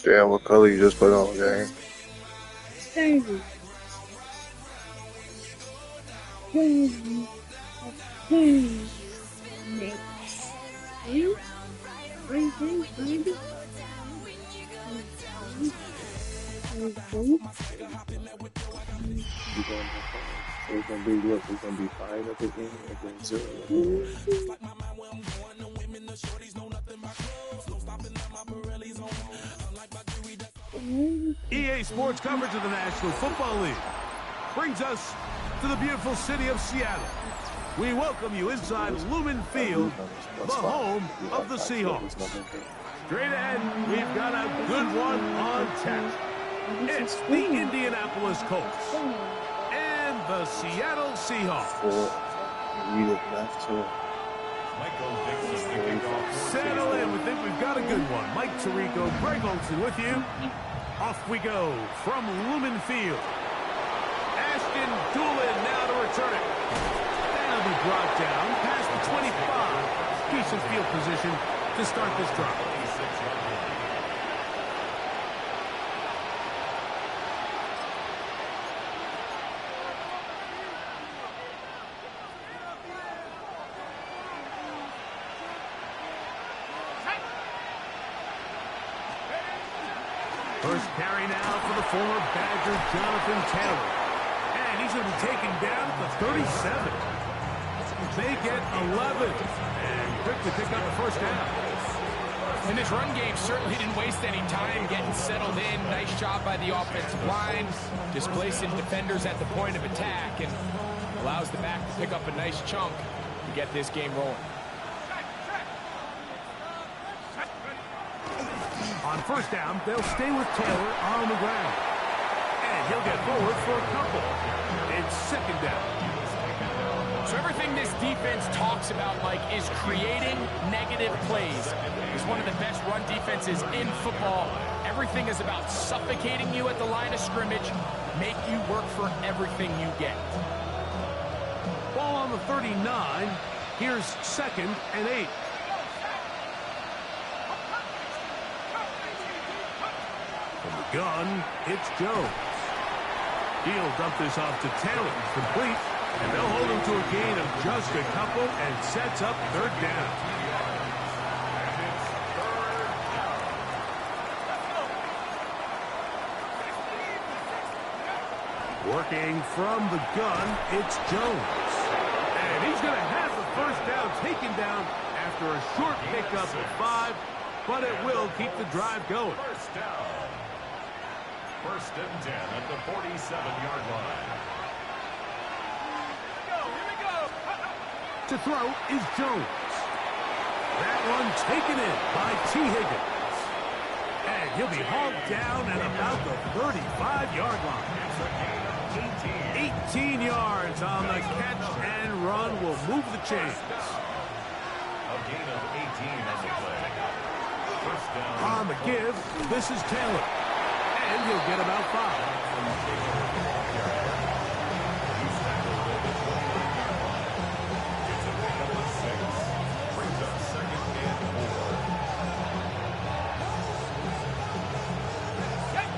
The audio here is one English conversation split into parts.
Damn, what color you just put on, gang? Crazy. Crazy. Crazy. Next. You? Crazy, baby. We're gonna be look, we're gonna be fine at the end and then 0. EA Sports coverage of the National Football League brings us to the beautiful city of Seattle. We welcome you inside Lumen Field, the home of the Seahawks. Straight ahead, we've got a good one on tap. It's the Indianapolis Colts and the Seattle Seahawks. Settle in. We think we've got a good one. Mike Tirico, Greg Olson with you. Off we go from Lumen Field. Ashton Doolin now to return it. That'll be brought down past the 25. Decent field position to start this drive. First carry now for the former Badger, Jonathan Taylor. And he's going to be taken down at the 37. They get 11. And quickly pick up the first down. And this run game certainly didn't waste any time getting settled in. Nice job by the offensive line, displacing defenders at the point of attack, and allows the back to pick up a nice chunk to get this game rolling. On first down, they'll stay with Taylor on the ground. And he'll get forward for a couple. It's second down. So everything this defense talks about, Mike, is creating negative plays. It's one of the best run defenses in football. Everything is about suffocating you at the line of scrimmage, make you work for everything you get. Ball on the 39. Here's second and 8. From the gun, it's Jones. He'll dump this off to Taylor. Complete. And they'll hold him to a gain of just a couple and sets up third down. Working from the gun, it's Jones. And he's going to have the first down taken down after a short pickup of 5, but it will keep the drive going. First down. First and 10 at the 47-yard line. To throw is Jones. That one taken in by T. Higgins. And he'll be hauled down at about the 35-yard line. 18 yards on the catch and run will move the chains. A gain of 18 on the play. First down. On the give, this is Taylor. And he'll get about 5.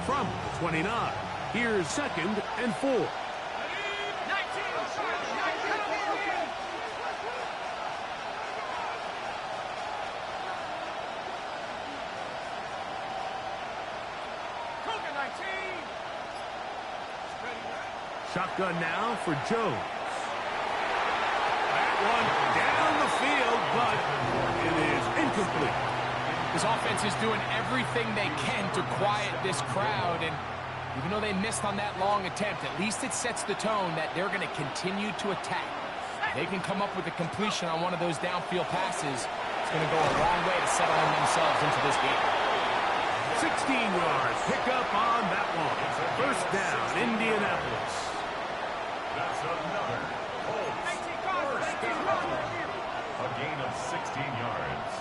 From the 29, here's second and 4. Shotgun now for Jones. That one down the field, but it is incomplete. This offense is doing everything they can to quiet this crowd, and even though they missed on that long attempt, at least it sets the tone that they're going to continue to attack. If they can come up with a completion on one of those downfield passes, it's going to go a long way to settling themselves into this game. 16 yards, pick up on that one. First down, Indianapolis. That's another first down. A gain of 16 yards.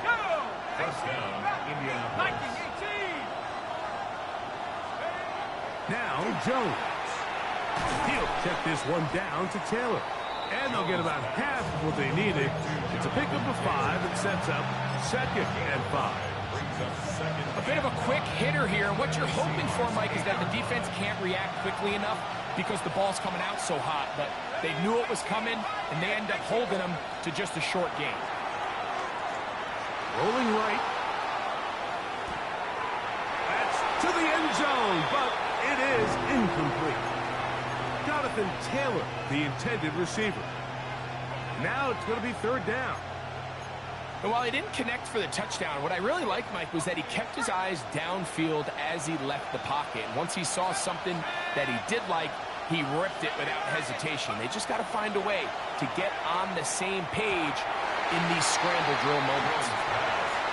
First down, Indianapolis. Now Jones. He'll check this one down to Taylor. And they'll get about half of what they needed. It's a pickup of 5 that sets up second and 5. A bit of a quick hitter here. What you're hoping for, Mike, is that the defense can't react quickly enough because the ball's coming out so hot. But they knew it was coming, and they end up holding them to just a short game. Rolling right. That's to the end zone, but it is incomplete. Jonathan Taylor, the intended receiver. Now it's going to be third down. And while he didn't connect for the touchdown, what I really liked, Mike, was that he kept his eyes downfield as he left the pocket. And once he saw something that he did like, he ripped it without hesitation. They just got to find a way to get on the same page in these scramble drill moments.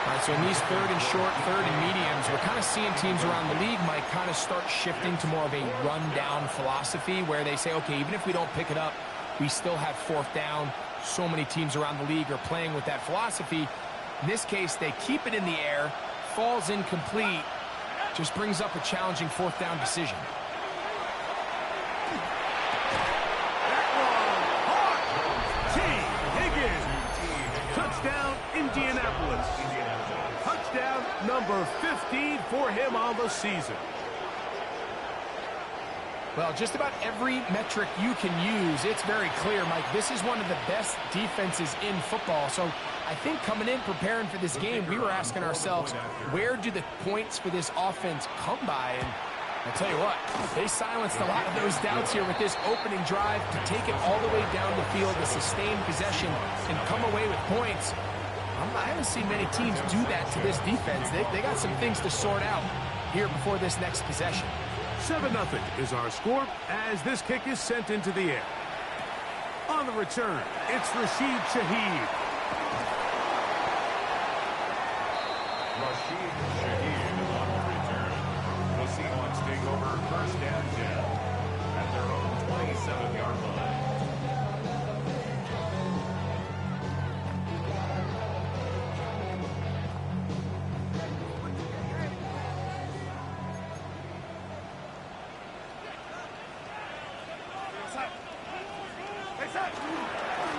All right, so in these third and short, third and mediums, we're kind of seeing teams around the league, Mike, kind of start shifting to more of a run-down philosophy where they say, okay, even if we don't pick it up, we still have fourth down. So many teams around the league are playing with that philosophy. In this case, they keep it in the air, falls incomplete, just brings up a challenging fourth down decision. Touchdown, Indianapolis. Touchdown number 15 for him on the season. Well, just about every metric you can use, it's very clear, Mike. This is one of the best defenses in football. So I think coming in, preparing for this game, we were asking ourselves, where do the points for this offense come by? And I'll tell you what, they silenced a lot of those doubts here with this opening drive to take it all the way down the field, a sustained possession, and come away with points. I haven't seen many teams do that to this defense. They got some things to sort out here before this next possession. 7-0 is our score as this kick is sent into the air. On the return, it's Rashid Shaheed. Rashid Shaheed on the return. The Seahawks take over first and 10 at their own 27-yard line.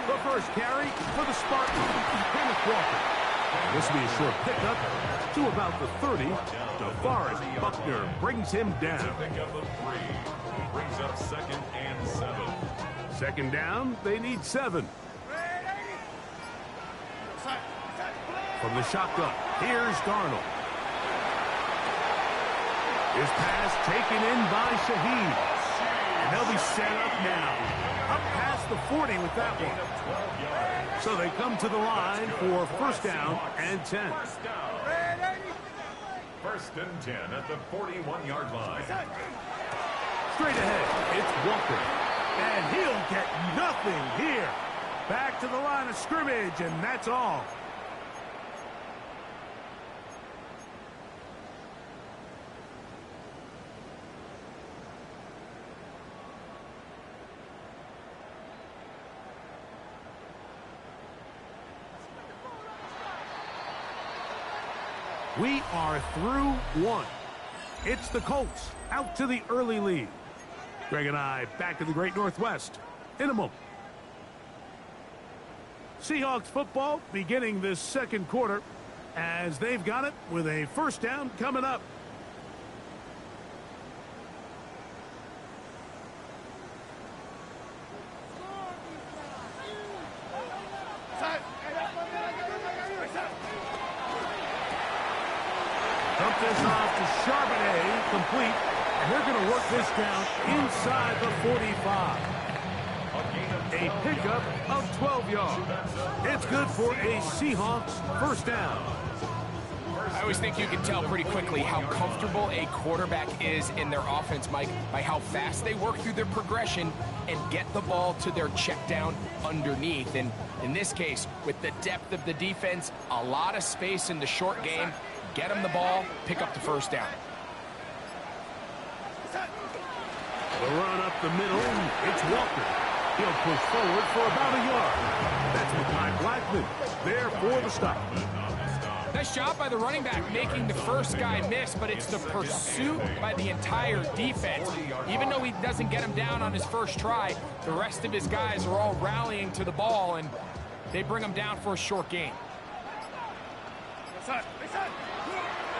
The first carry for the Spartans, Kenneth Walker. This will be a short pickup to about the 30. DeForest Buckner brings him down. Pick up of 3. Brings up second and 7. Second down, they need 7. From the shotgun, here's Darnold. His pass taken in by Shaheed. And they'll be set up now. Up past the 40 with that one. So they come to the line for first down and 10. First and 10 at the 41-yard line. Straight ahead, it's Walker. And he'll get nothing here. Back to the line of scrimmage, and that's all. We are through one. It's the Colts out to the early lead. Greg and I back in the Great Northwest in a moment. Seahawks football beginning this second quarter as they've got it with a first down coming up. Dump this off to Charbonnet, complete, and they're going to work this down inside the 45. A pickup of 12 yards. It's good for a Seahawks first down. I always think you can tell pretty quickly how comfortable a quarterback is in their offense, Mike, by how fast they work through their progression and get the ball to their check down underneath. And in this case, with the depth of the defense, a lot of space in the short game, get them the ball, pick up the first down. The run up the middle, it's Walker. He'll push forward for about a yard. That's Mekhi Blackman there for the stop. Nice job by the running back making the first guy miss, but it's the pursuit by the entire defense. Even though he doesn't get him down on his first try, the rest of his guys are all rallying to the ball, and they bring him down for a short gain.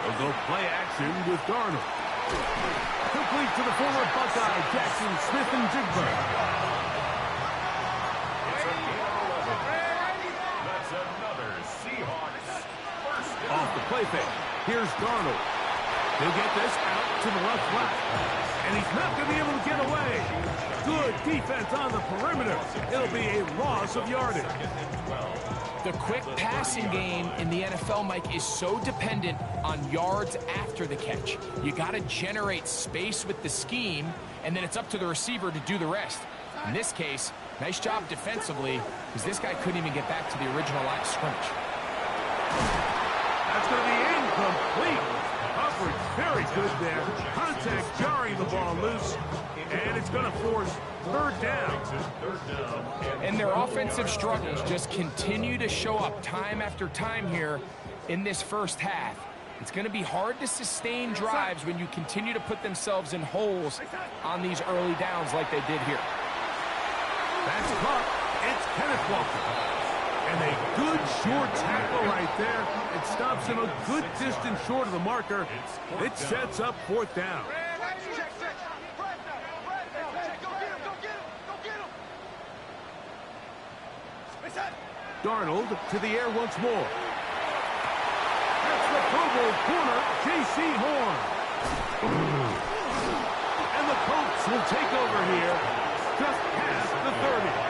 They'll go play action with Darnold. Complete to the former Buckeye, Jackson Smith and Jigba. It's a gain of 11. That's another Seahawks first down. Off the play fake. Here's Darnold. He'll get this out to the left flat. And he's not going to be able to get away. Good defense on the perimeter. It'll be a loss of yardage. The quick passing game in the NFL, Mike, is so dependent on yards after the catch. You got to generate space with the scheme, and then it's up to the receiver to do the rest. In this case, nice job defensively, because this guy couldn't even get back to the original line of scrimmage. That's going to be incomplete. Coverage very good there. Contact jarring the ball loose, and it's going to force third down. And their offensive struggles just continue to show up time after time here in this first half. It's going to be hard to sustain drives when you continue to put themselves in holes on these early downs like they did here. That's caught. It's Kenneth Walker. And a good short tackle right there. It stops him a good distance short of the marker. It sets up fourth down. Darnold to the air once more. That's the Pro Bowl corner, J.C. Horn. And the Colts will take over here just past the 30.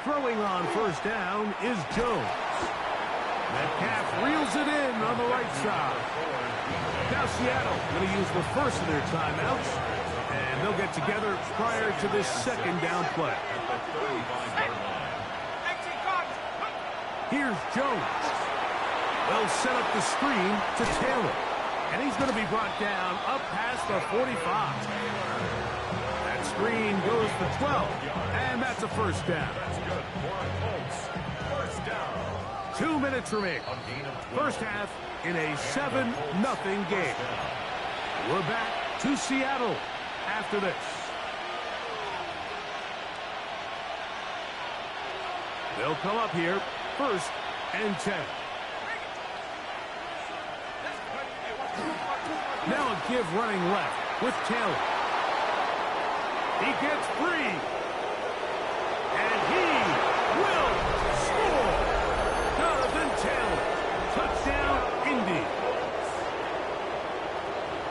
Throwing on first down is Jones. Metcalf reels it in on the right side. Now Seattle going to use the first of their timeouts, and they'll get together prior to this second down play. Here's Jones. They'll set up the screen to Taylor, and he's going to be brought down up past the 45. That screen goes for 12, and that's a first down. 2 minutes remaining. First half in a 7-0 game. We're back to Seattle after this. They'll come up here, 1st and 10. Now a give running left with Taylor. He gets free. And he will score. Jonathan Taylor. Touchdown, Indy.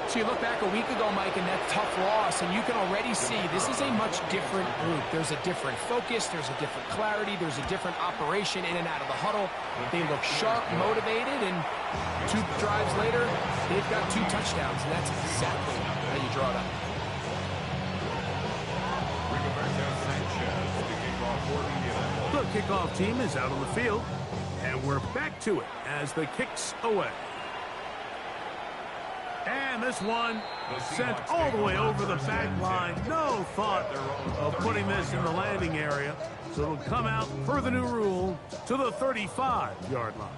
So you look back a week ago, Mike, and that tough loss, and you can already see this is a much different group. There's a different focus. There's a different clarity. There's a different operation in and out of the huddle. They look sharp, motivated, and 2 drives later, they've got 2 touchdowns, and that's exactly how you draw it up. The kickoff team is out on the field, and we're back to it as the kick's away. And this one sent all the way over the back line. No thought of putting this in the landing area, so it'll come out per the new rule to the 35-yard line.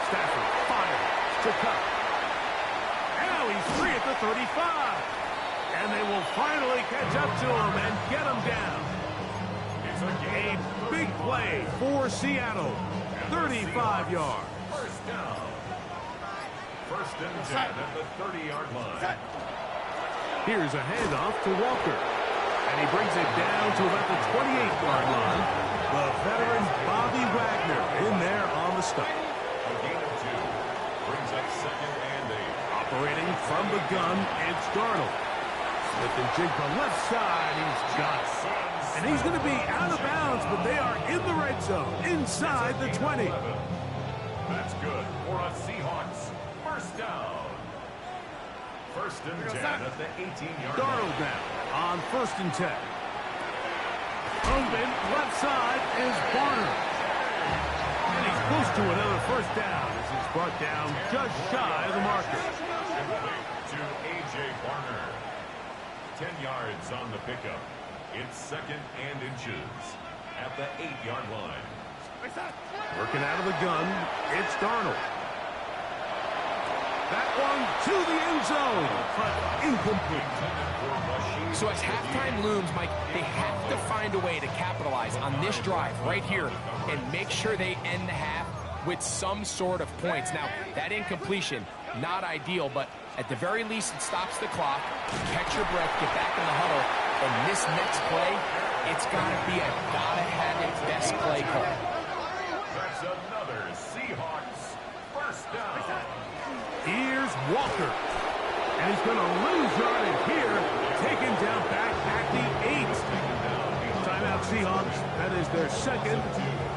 Stafford fires to cut. Now he's free at the 35. And they will finally catch up to him and get him down. It's a big play for Seattle. 35 yards. First down. 1st and 10 at the 30-yard line. Here's a handoff to Walker. And he brings it down to about the 28-yard line. The veteran Bobby Wagner in there on the stop. A gain of 2. Brings up 2nd and 8. Operating from the gun, it's Darnold. Smith and Jigba left side, he's got it. And he's going to be out of bounds, but they are in the red zone, inside the 20. That's good for a Seahawks. First down. 1st and 10 at the 18-yard line. Darnold now on 1st and 10. Open left side is Barner. And he's close to another first down as he's brought down just shy of the marker. To A.J. Barner. 10 yards on the pickup. It's 2nd and inches at the 8-yard line. Working out of the gun, it's Darnold. That one to the end zone, but incomplete. So as halftime looms, Mike, they have to find a way to capitalize on this drive right here and make sure they end the half with some sort of points. Now, that incompletion, not ideal, but at the very least, it stops the clock. Catch your breath, get back in the huddle, and this next play, it's got to be a gotta-have-it best play call. That's another Seahawks first down. Here's Walker. And he's going to lose yardage here. Taken down back at the 8. Timeout Seahawks. That is their second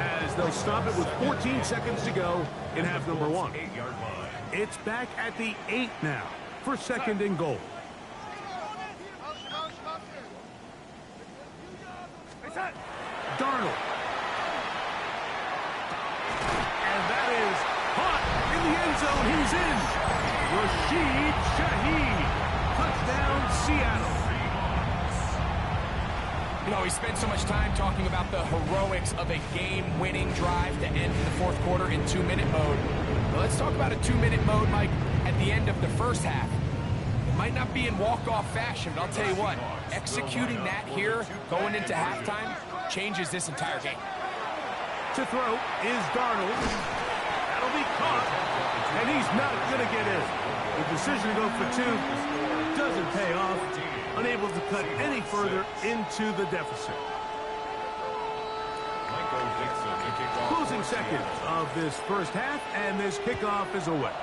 as they'll stop it with 14 seconds to go in half number 1. 8-yard line. It's back at the 8 now for 2nd and goal. Darnold. And that is caught in the end zone. He's in. Rashid Shaheed. Touchdown, Seattle. You know, we spent so much time talking about the heroics of a game-winning drive to end the 4th quarter in 2-minute mode. Well, let's talk about a 2-minute mode, Mike, at the end of the first half. It might not be in walk-off fashion, but I'll tell you what, executing that here, going into halftime, changes this entire game. To throw is Darnold. That'll be caught, and he's not going to get in. The decision to go for 2 doesn't pay off. Unable to cut any further into the deficit. Closing seconds of this first half, and this kickoff is away.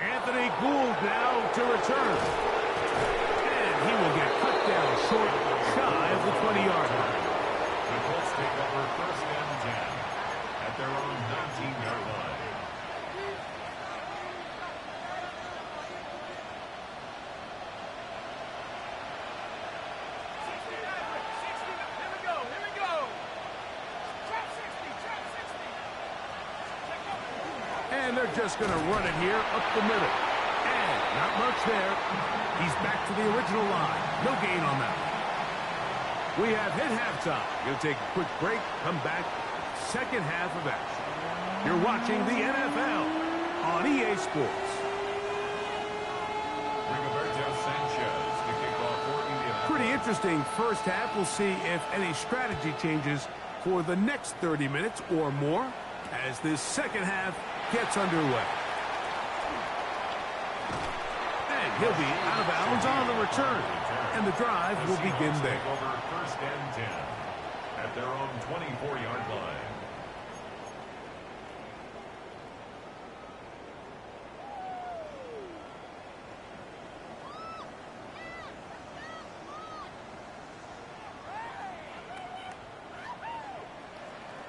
Anthony Gould now to return. And he will get cut down short, shy of the 20-yard line. The Colts take over 1st and 10 at their own 19-yard line. And they're just going to run it here up the middle. And not much there. He's back to the original line. No gain on that. We have hit halftime. We'll take a quick break, come back, second half of action. You're watching the NFL on EA Sports. Pretty interesting first half. We'll see if any strategy changes for the next 30 minutes or more as this second half gets underway. And he'll be out of bounds on the return. And the drive will begin there. Over 1st and 10 at their own 24-yard line.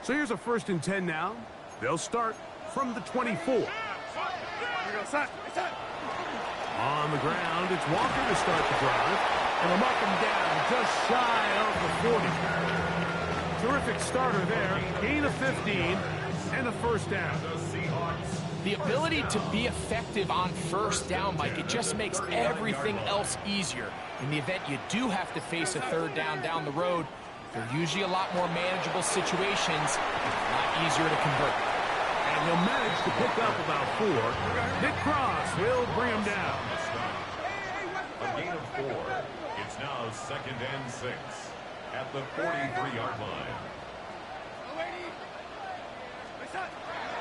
So here's a 1st and 10 now. They'll start from the 24. On the ground, it's Walker to start the drive. And they'll mark him down just shy of the 40. Terrific starter there. Gain of 15 and a 1st down. The ability to be effective on 1st down, Mike, it just makes everything else easier. In the event you do have to face a 3rd down the road, they're usually a lot more manageable situations, a lot easier to convert. And he'll manage to pick up about 4. Nick Cross will bring him down. A gain of 4. It's now 2nd and 6 at the 43-yard line.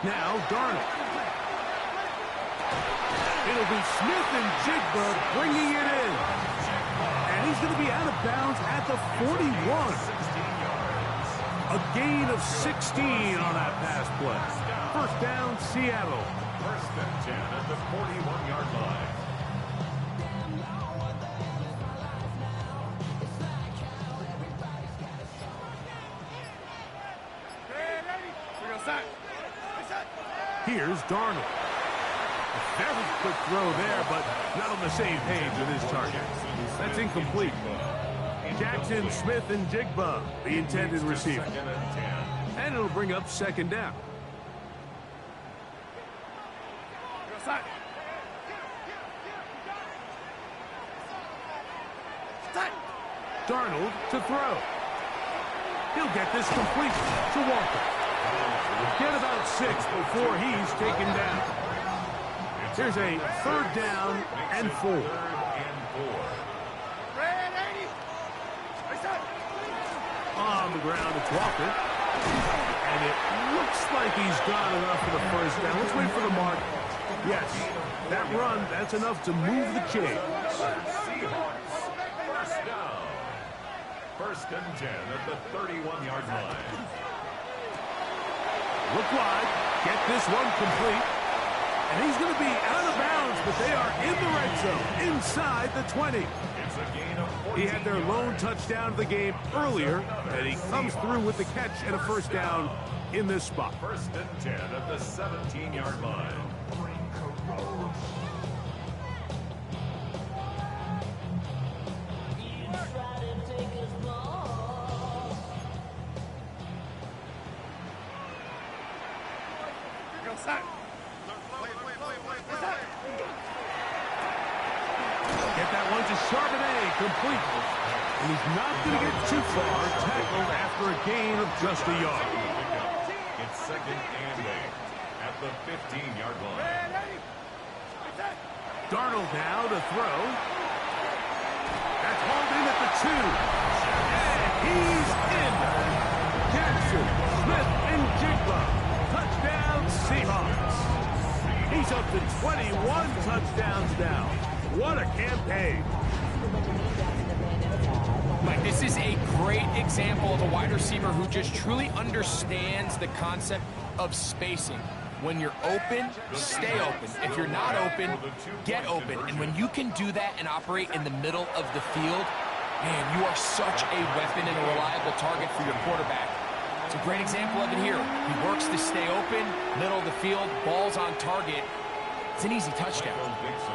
Now Darnold. It'll be Smith and Jigba bringing it in. And he's going to be out of bounds at the 41. A gain of 16 on that pass play. 1st down, Seattle. 1st and 10 at the 41-yard line. Here's Darnold. A very quick throw there, but not on the same page with his target. That's incomplete. Jackson, Smith, and Jigba, the intended receiver. And it'll bring up 2nd down. Darnold to throw. He'll get this complete to Walker. Get about 6 before he's taken down. Here's a 3rd down and 4. On the ground, it's Walker. And it looks like he's got enough for the 1st down. Let's wait for the mark. Yes, that run, that's enough to move the chains. First down. 1st and 10 at the 31-yard line. Look wide. Get this one complete. And he's going to be out of bounds, but they are in the red zone, inside the 20. It's a gain of 14. He had their lone touchdown of the game earlier, and he comes through with the catch and a 1st down in this spot. 1st and 10 at the 17-yard line. Get that one to Charbonnet, complete. And he's not going to get too far, tackled after a gain of just a yard. It's 2nd and 8 at the 15-yard line. Darnold now to throw. That's hauled in at the 2. And he's in. Jackson, Smith, and Jigba. Touchdown, Seahawks. He's up to 21 touchdowns now. What a campaign. Mike, this is a great example of a wide receiver who just truly understands the concept of spacing. When you're open, stay open. If you're not open, get open. And when you can do that and operate in the middle of the field, man, you are such a weapon and a reliable target for your quarterback. It's a great example of it here. He works to stay open, middle of the field, ball's on target. It's an easy touchdown.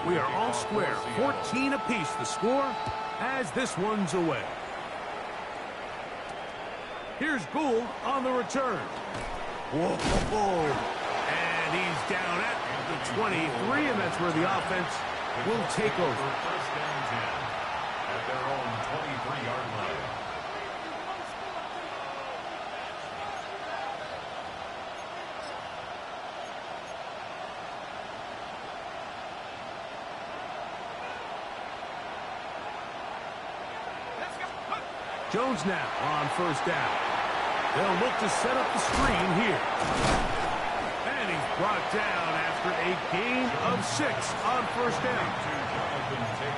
We are all square. 14 apiece the score as this one's away. Here's Gould on the return. Whoa. And he's down at the 23, and that's where the offense will take over. 1st and 10 at their own 23-yard line. Jones now on 1st down. They'll look to set up the screen here. And he's brought down after a gain of 6 on 1st down.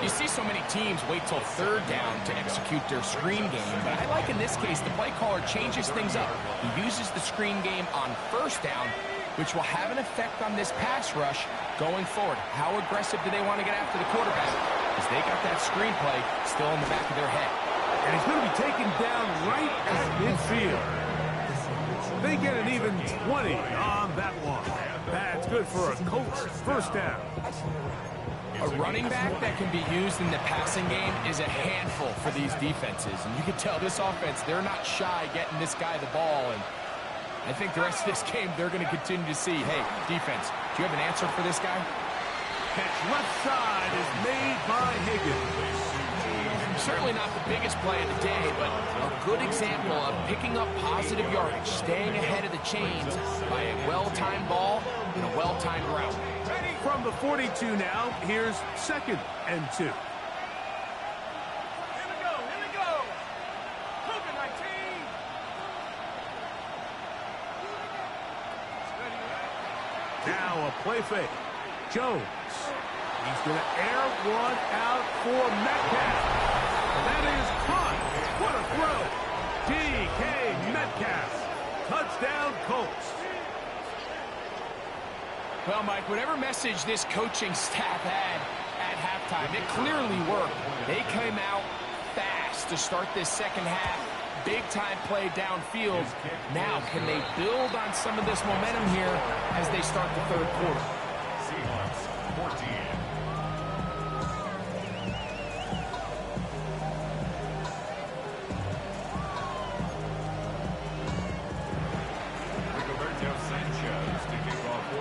You see so many teams wait till 3rd down to execute their screen game, but I like in this case the play caller changes things up. He uses the screen game on 1st down, which will have an effect on this pass rush going forward. How aggressive do they want to get after the quarterback? Because they got that screen play still in the back of their head. And he's going to be taken down right at midfield. They get an even 20 on that one. That's good for a coach 1st down. A running back that can be used in the passing game is a handful for these defenses. And you can tell this offense, they're not shy getting this guy the ball. And I think the rest of this game, they're going to continue to see, hey, defense, do you have an answer for this guy? Catch left side is made by Higgins. Certainly not the biggest play of the day, but a good example of picking up positive yardage, staying ahead of the chains by a well-timed ball and a well-timed route. From the 42 now, here's 2nd and 2. Here we go. COVID-19. Now a play fake. Jones. He's going to air one out for Metcalf. That is caught. What a throw. DK Metcalf. Touchdown Colts. Well, Mike, whatever message this coaching staff had at halftime, it clearly worked. They came out fast to start this 2nd half. Big-time play downfield. Now, can they build on some of this momentum here as they start the 3rd quarter? Seahawks 14.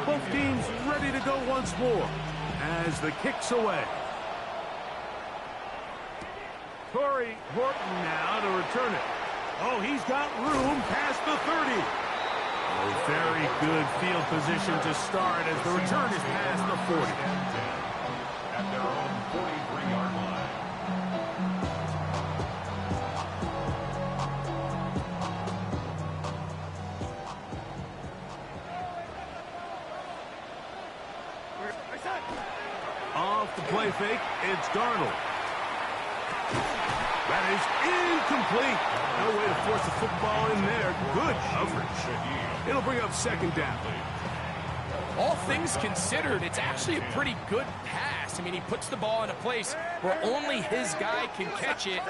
Both teams ready to go once more as the kick's away. Corey Horton now to return it. Oh, he's got room past the 30. A very good field position to start as the return is past the 40. At their own 43-yard line. Off the play fake, it's Darnold. That is incomplete. No way to force the football in there. Good coverage. It'll bring up second down. All things considered, it's actually a pretty good pass. I mean, he puts the ball in a place where only his guy can catch it.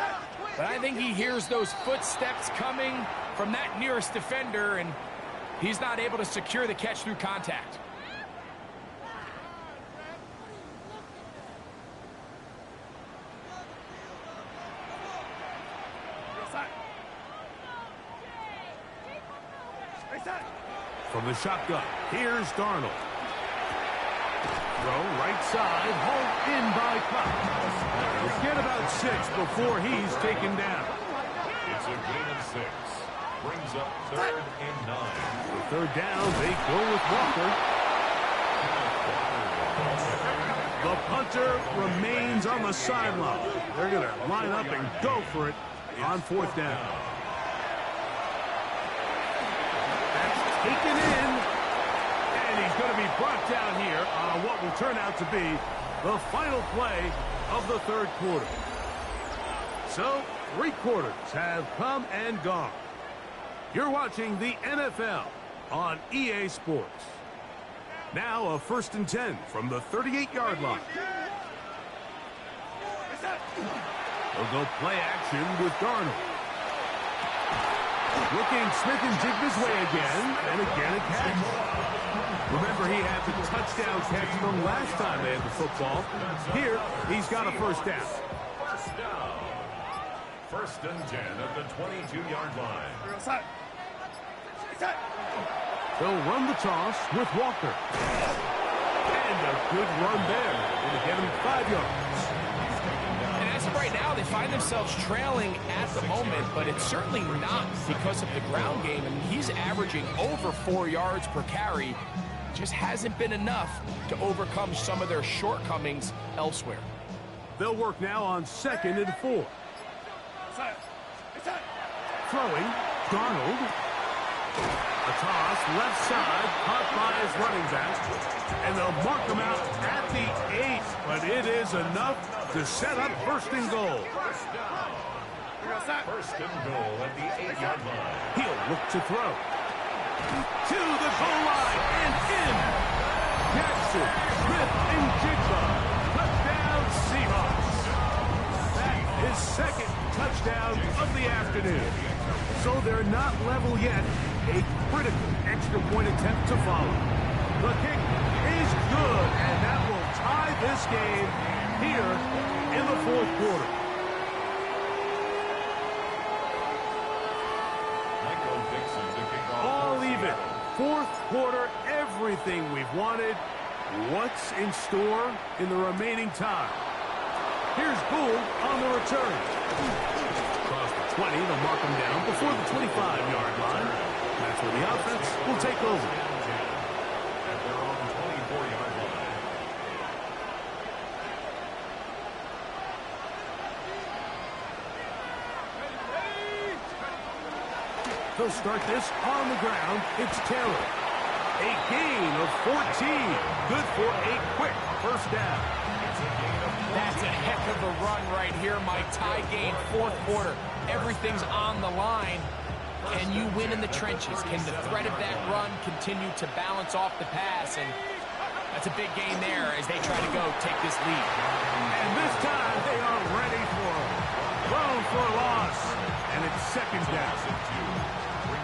But I think he hears those footsteps coming from that nearest defender, and he's not able to secure the catch through contact. From the shotgun, here's Darnold. Throw right side, hauled in by Cox. We'll get about 6 before he's taken down. It's a gain of 6. Brings up 3rd and 9. For third down, they go with Walker. The punter remains on the sideline. They're going to line up and go for it on 4th down. Taken in, and he's going to be brought down here on what will turn out to be the final play of the 3rd quarter. So, 3 quarters have come and gone. You're watching the NFL on EA Sports. Now a 1st and 10 from the 38-yard line. They'll go play action with Darnold. Looking Smith and Jigba's way again, and again a catch. Remember, he had the touchdown catch from last time they had the football. Here, he's got a 1st down. 1st and 10 at the 22-yard line. They'll run the toss with Walker. And a good run there. It'll get him 5 yards. And as of right now, they find themselves trailing at the moment, but it's certainly not because of the ground game. And he's averaging over 4 yards per carry. Just hasn't been enough to overcome some of their shortcomings elsewhere. They'll work now on 2nd and 4. Throwing, Darnold. A toss, left side, caught by his running back. And they'll mark him out at the 8. But it is enough to set up 1st and goal. 1st and goal at the 8-yard line. He'll look to throw. To the goal line and in. Jackson, Smith, and Jigba. Touchdown, Seahawks. That is 2nd touchdown of the afternoon. So they're not level yet. A critical extra point attempt to follow. The kick is good, and that will tie this game here in the 4th quarter. All even. 4th quarter, everything we've wanted. What's in store in the remaining time? Here's Gould on the return. Across the 20, they'll mark him down before the 25-yard line. That's where the offense will take over. At their own 24-yard line. They'll start this on the ground. It's Taylor. A gain of 14. Good for a quick 1st down. That's a heck of a run right here, Mike. Tie game, 4th quarter. Everything's on the line. Can you win in the trenches? Can the threat of that run continue to balance off the pass? And that's a big gain there as they try to go take this lead. And this time they are ready for him. Thrown for a loss. And it's 2nd down.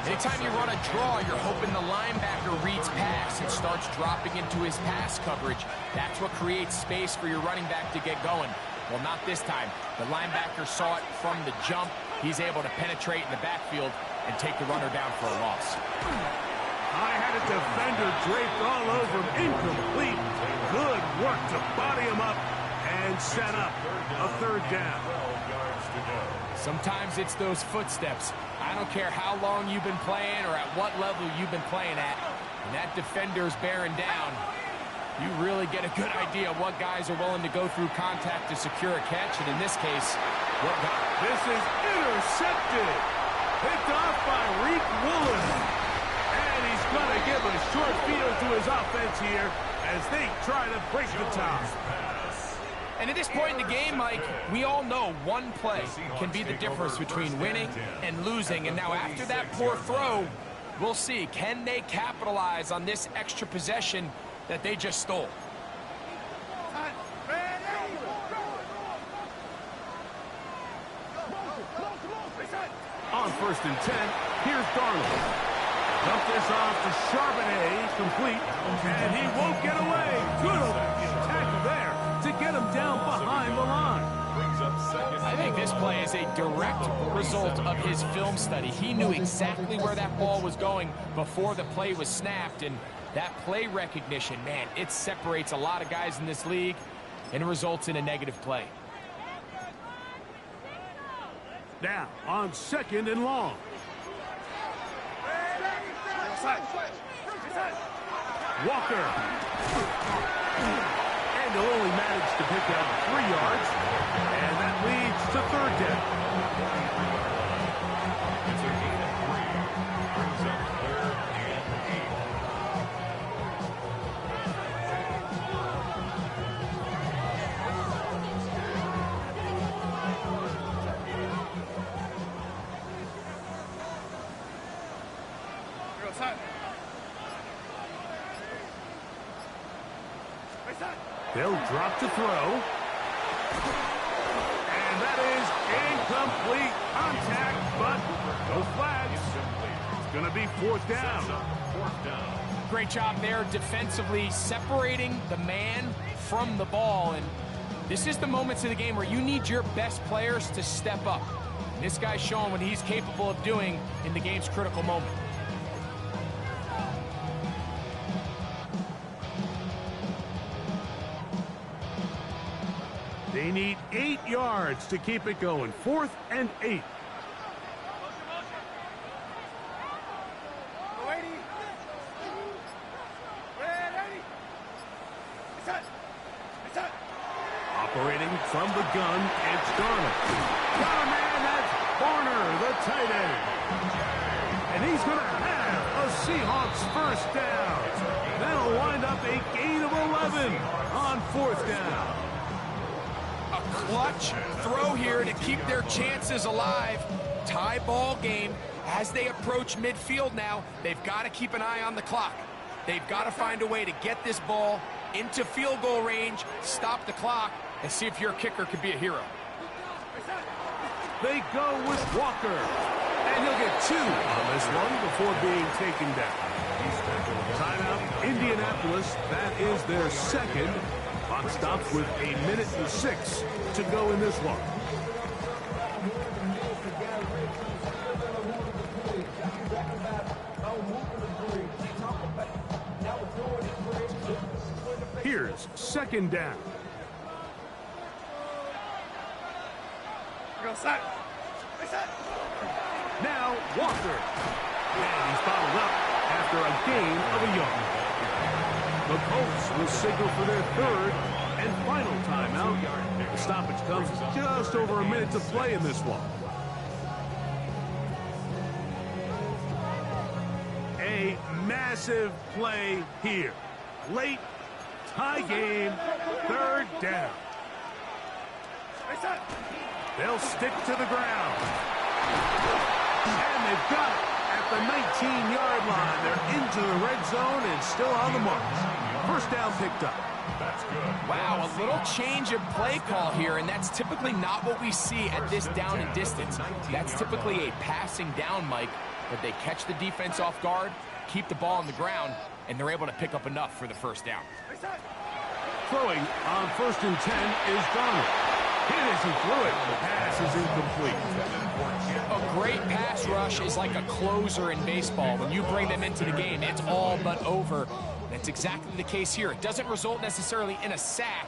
Anytime you run a draw, you're hoping the linebacker reads pass and starts dropping into his pass coverage. That's what creates space for your running back to get going. Well, not this time. The linebacker saw it from the jump. He's able to penetrate in the backfield and take the runner down for a loss. I had a defender draped all over him. Incomplete. Good work to body him up and set up a 3rd down. 12 yards to go. Sometimes it's those footsteps. I don't care how long you've been playing or at what level you've been playing at. When that defender's bearing down, you really get a good idea of what guys are willing to go through contact to secure a catch. And in this case, this is intercepted. Picked off by Reek Woolen. And he's going to give a short field to his offense here as they try to break the tie. And at this point in the game, Mike, we all know one play can be the difference between winning and losing. And now after that poor throw, we'll see, can they capitalize on this extra possession that they just stole? On 1st and 10, here's Darnold. Dump this off to Charbonnet, complete, and he won't get away. Good tackle there to get him down behind the line. I think this play is a direct result of his film study. He knew exactly where that ball was going before the play was snapped, and that play recognition, man, it separates a lot of guys in this league and results in a negative play. Now, on 2nd and long. Walker. And they'll only manage to pick up 3 yards. And that leads to 3rd down. It's a gain of 3. Brings up 3rd and 8. They'll drop to throw. And that is incomplete contact, but no flags. It's going to be 4th down. 4th down. Great job there defensively, separating the man from the ball. And this is the moments of the game where you need your best players to step up. And this guy's showing what he's capable of doing in the game's critical moment. They need 8 yards to keep it going. 4th and 8. Operating from the gun, it's Darnold. Got a man, that's Barner, the tight end. And he's going to have a Seahawks 1st down. That'll wind up a gain of 11 on 4th down. A clutch throw here to keep their chances alive. Tie ball game as they approach midfield now. They've got to keep an eye on the clock. They've got to find a way to get this ball into field goal range, stop the clock, and see if your kicker could be a hero. They go with Walker. And he'll get 2 on this one before being taken down. Timeout, Indianapolis. That is their 2nd. Clock stops with 1:06 to go in this one. Here's 2nd down. Now Walker. And he's bottled up after a gain of a yard. The Colts will signal for their 3rd and final timeout. The stoppage comes just over a minute to play in this one. A massive play here. Late, tie game, 3rd down. They'll stick to the ground. And they've got it at the 19-yard line. They're into the red zone and still on the march. 1st down picked up. That's good. Wow, a little change of play call here, and that's typically not what we see at this down and distance. That's typically a passing down, Mike, but they catch the defense off guard, keep the ball on the ground, and they're able to pick up enough for the 1st down. Throwing on 1st and 10 is Donald. Hit as he threw it. The pass is incomplete. A great pass rush is like a closer in baseball. When you bring them into the game, it's all but over. That's exactly the case here. It doesn't result necessarily in a sack,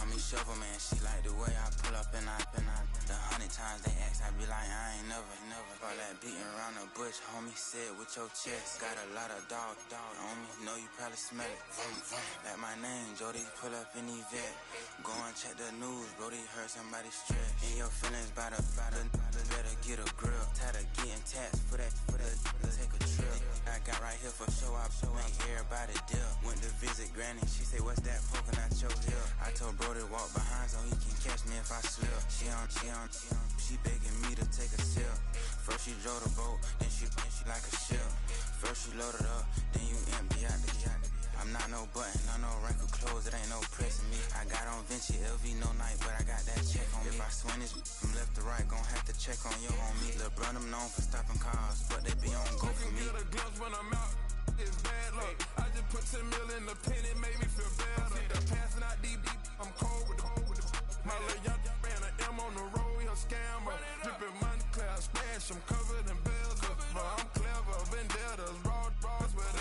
call me Shovel Man, she like the way I pull up and I the 100 times they ask, I be like, I ain't never. All that beating around the bush, homie, said with your chest. Got a lot of dog on me, know you probably smell it. Like my name, Jody, pull up in the vet. Go and check the news, Brody, heard somebody stress. In your feelings by the better get a grill. Tired of getting taxed for that, take a trip. I got right here for show, I make everybody deal. Went to visit Granny, she say, what's that poking out your heel? I told Brody walk behind so he can catch me if I slip. She begging me to take a sip. First she drove the boat, then she like a ship. First she loaded up, then you empty out the yacht. I'm not no button, no wrinkled clothes, it ain't no pressing me. I got on Vinci, LV, no night, but I got that check on me. If I swing this from left to right, gon' have to check on your homie. Lil' brother, I'm known for stopping cars, but they be on go for me. Get a glimpse when I'm out, it's bad luck. I just put 10 mil in the pen, it made me feel better.